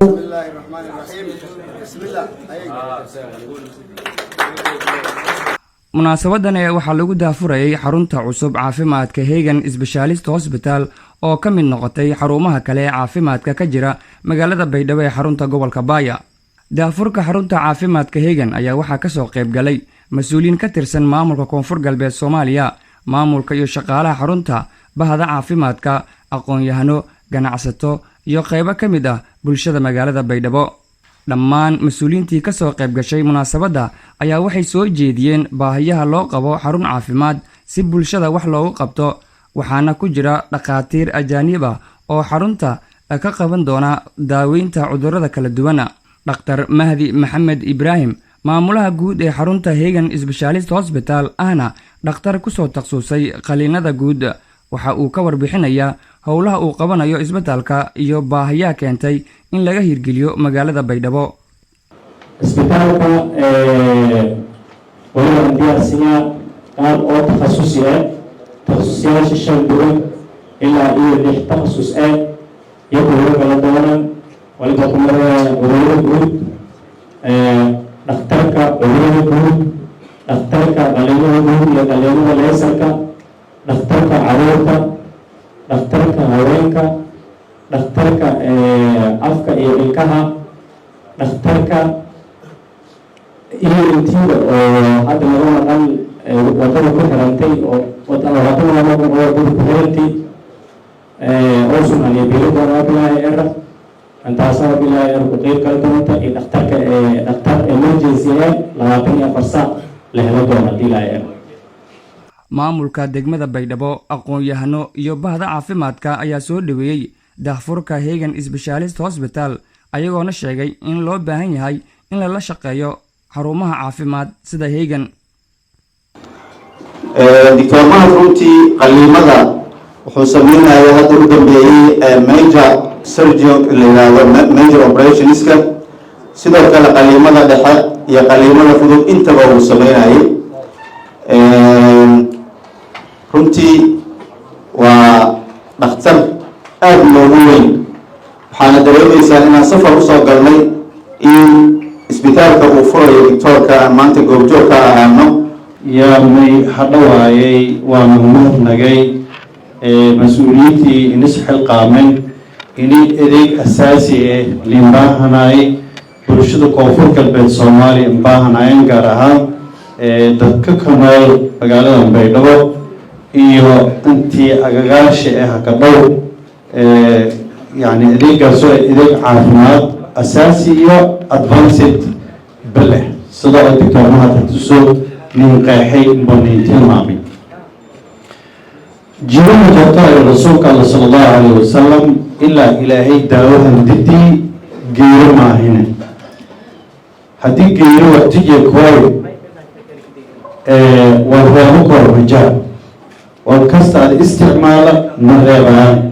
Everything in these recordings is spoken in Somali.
بسم الله الرحمن الرحيم بسم الله munaasabadan waxaa lagu daafurayay xarunta cusub caafimaadka Hagen Specialist Hospital oo ka mid noqotay xarumaha kale ee caafimaadka ka jira magaalada Baydhabo ee xarunta gobolka Baaya. Daafurka xarunta caafimaadka Hagen ayaa waxaa ka soo qayb galay mas'uuliyiin ka tirsan maamulka Koonfur Galbeed Soomaaliya, maamulka iyo shaqaalaha xarunta, bahda caafimaadka, aqoon-yahano, ganacsato iyo qaybo ka mid ah bulshada magaalada Baydhabo. dhammaan mas'uuliyiintii ka soo qayb gashay munaasabadda ayaa waxay soo jeediyeen baahiyaha loo qabo xarun caafimaad si bulshada wax loogu qabto, waxaana ku jira dhaqaatiir ajaanib ah oo xarunta ka qaban doona daaweynta cudurrada kala duwan. Dr. Mahdi Maxamed Ibrahim, maamulaha guud ee xarunta Hagen Specialist Hospital ahna dhakhtar ku soo takhasusay qaliinada guud, waxa uu ka warbixinayaa howlaha uu qabanayo isbitaalka iyo baahiyaha keentay in laga hirgeliyo magaalada Baydhabo. isbitaalka waliba diyaarsiga qaar oo takhasusiyaasha shan duwan ilaa iyo 6 takhasus iyo kuwa kala duwan waliba kumada cudurrada guud, dhakhtarka cudurrada guud, dhakhtarka qaliinada guud iyo qaliinada leesarka, dhakhtarka caruurta, dhakhtarka haweenka, dhakhtarka afka iyo ilkaha, dhakhtarka iyo intiida oo hadda laga maqan wadada ku xirantay oo wadada ku xirantay oo Soomaaliya bilaha bilaha era antaasoo bilaha era ku qeyb kala doonta iyo dhakhtar emergency 24 saac la helo doona bilaha. maamulka degmada Baydhabo, aqoon-yahano iyo bahda caafimaadka ayaa soo dhaweeyay daafurka Hagen Specialist Hospital, ayagoona sheegay in loo baahan yahay in la shaqeeyo xarumaha caafimaad sida Hagen. Dr. Mahdi runtii qaliimada wuxuu sameeyay hadda u dambeeyay major surgery major operationska, sidoo kale qaliimada dhexe iyo qaliimada fudud intaba uu sameeyay. runtii waa dhakhtar aad loogu weyn, waxaana dareemaysaa inaan safar u soo galnay in isbitaalka uu furayo doctorka maanta goobjoogka ahaano. may hadhawaayay waa mahadnagay mas-uuliyiintii inis xilqaamen inay adeeg asaasi ah limbaahanay bulshada Koonfur Galbeed Soomaaliya imbaahanayeen, gaar ahaan dadka ka nool magaalada Baydhabo iyo intii agagaasha ah ka dhow yani adeegaas oo adeeg caafimaad asaasi iyo advanced bale sida Dr. Mahdi tusoo nin qeexay boniintii maami jirin jabta rasuulka sallallahu alayhi wasallam illa ilaahay daawadan didii geero maahine haddii geero waqtiga kooy warwaamu kor rajaab وكسر الاستعمال مريبا،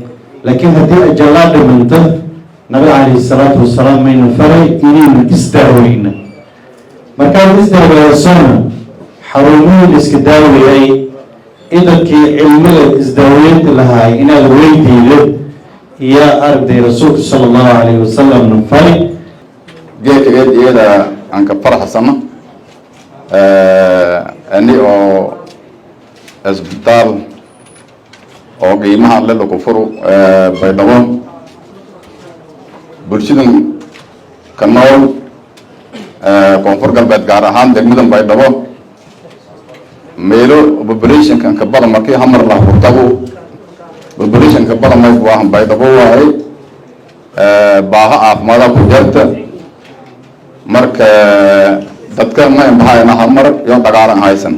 لكن هذه الجلاد من ضد النبي عليه الصلاة والسلام من فري إلين استهوين مكان استهوين السنة حرمون الاستداوي أي إذا كي علم الاستهوين لها إن الويدي له يا أرض رسول صلى الله عليه وسلم من فري جيت إلى أنك فرح سنة أني isbitaal oo qiimaha lagu furo Baydhabo bulshadan ka nool Koonfur Galbeed, gaar ahaan degmada Baydhabo meelo population kan ka badan markii hamar la furtabo population ka badan ma waa Baydhabo waay baaha caafimaad ku jirta marka dadka ma imbaayna hamar iyo dagaalan haysan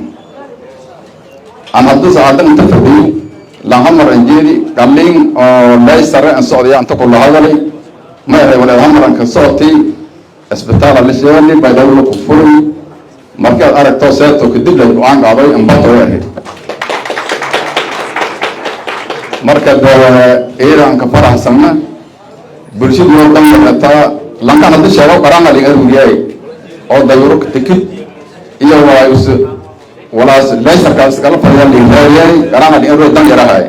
أنا أدرس هذا التفاعل لهم رنجيري قالين لا يسرع أن سعودية أن تقول هذا لي ما هي ولا هم رنك صوتي اسبتال اللي شغالي بيدور كفوري مركز أرك توسعت وكذب لي وعن قاضي أنبطوا واحد مركز إيران كفرح سنة برشيد نوردم تا لانك أنا أدرس شغال قرانا لي أدري جاي أو دايورك تكيد إيه وايوس ولا ليس كاس كلا فريال لينجاي كلام اللي يروح دم يراهاي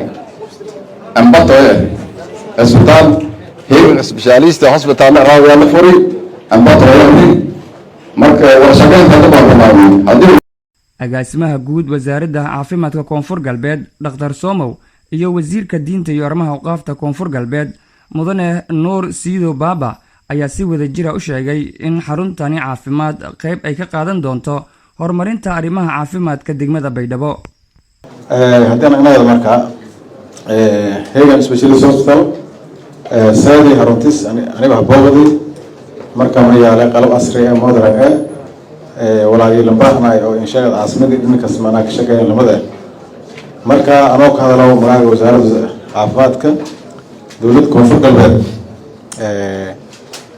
أمبطوا إسبتال heegan specialist hospital raawaya la furi amba tayani marka warshadaynta ka baahanaayo hadii agaasimaha guud wasaaradda caafimaadka koonfur galbeed Dr. Somow iyo wasiirka diinta iyo arrimaha awqaafta koonfur galbeed mudane Nuur Siido Baba ayaa si wada jira u sheegay in xaruntani caafimaad qayb ay ka qaadan doonto horumarinta arrimaha caafimaadka degmada Baydhabo. haddana anaga marka heegan specialist hospital saadi haruntis aniga habooqdi marka ma yaala qalab casri ah modern walaagii lambaxnay oo inshaad caasimada ninkaas maana ka shaqeeyay lamada marka anoo ka hadalo magaca wasaaradda caafimaadka dawladda koonfur galbeed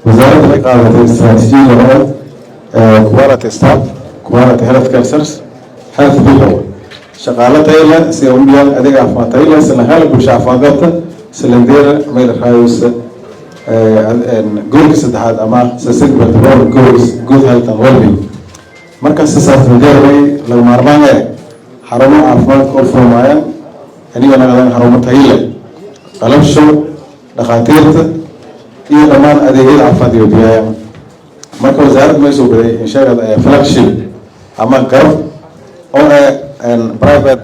wasaaradda ay qaadatay istaraatiijiyada quality staff quality health care service health people shaqaale tayo leh si ay u bixiyaan adeeg caafimaad tayo leh isla hal bulsho caafimaadka silindeer meel raayus goolka saddexaad ama sustainable development goals good health and well-being marka sidaas majeeray lagu maarmaanay xarumo caafimaad oo furmayaan aniga nagadan xarumo tayo leh qalabsho dhaqaatiirta iyo dhammaan adeegyada caafimaad iyo bixiyaan marka wasaaradda ma soo gaday inshaad flagship ama garab oo private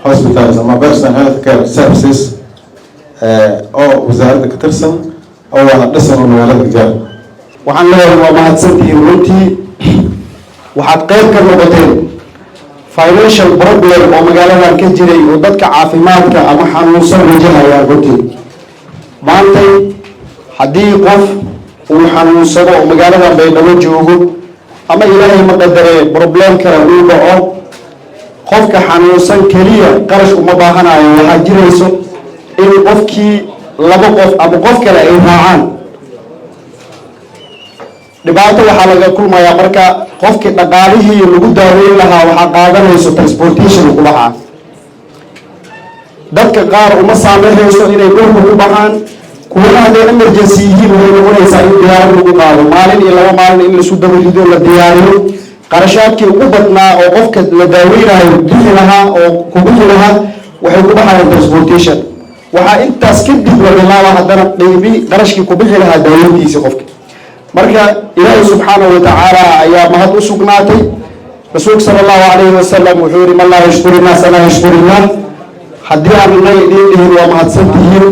hospitals ama personal health care services oo wasaaradda ka tirsan oo wada dhisan oo magaalada gaar waxaan leeyahay waa mahadsantihiin runtii waxaad qayb ka noqoteen financial problem oo magaaladan ka jiray oo dadka caafimaadka ama xanuunsan wajahayaan runtii maantay haddii qof uu xanuunsado oo magaaladan Baydhabo joogo ama ilaahay ma qadaree problem kale uu dhaco qofka xanuunsan kaliya qarash uma baahanayo waxaa jirayso in qofkii laba qof ama qof kale ay raacaan dhibaato waxaa laga kulmayaa marka qofkii dhaqaalihii lagu daaweyn lahaa waxaa qaadanayso transportation ku baxaa dadka qaar uma saameynayso inay dhulka ku baxaan kuwa hadday emergency yihiin waxay noqonaysaa in diyaarad lagu qaado maalin iyo laba maalin in laisu dabarido la diyaariyo qarashaadkii ugu badnaa oo qofka la daaweynayo bixi lahaa oo ku bixi lahaa waxay ku baxayaan transportation waxaa intaas kadib la bilaaba haddana qiimi qarashkii ku bixi lahaa daaweyntiisa qofka marka ilaahay subxaanahu wa tacaala ayaa mahad u sugnaatay rasuulka sala allahu calayhi wasalam wuxuu yidhi man laa yashkuri naasa laa yashkuri illaah haddii aan inay idin dhihin waa mahadsantihiin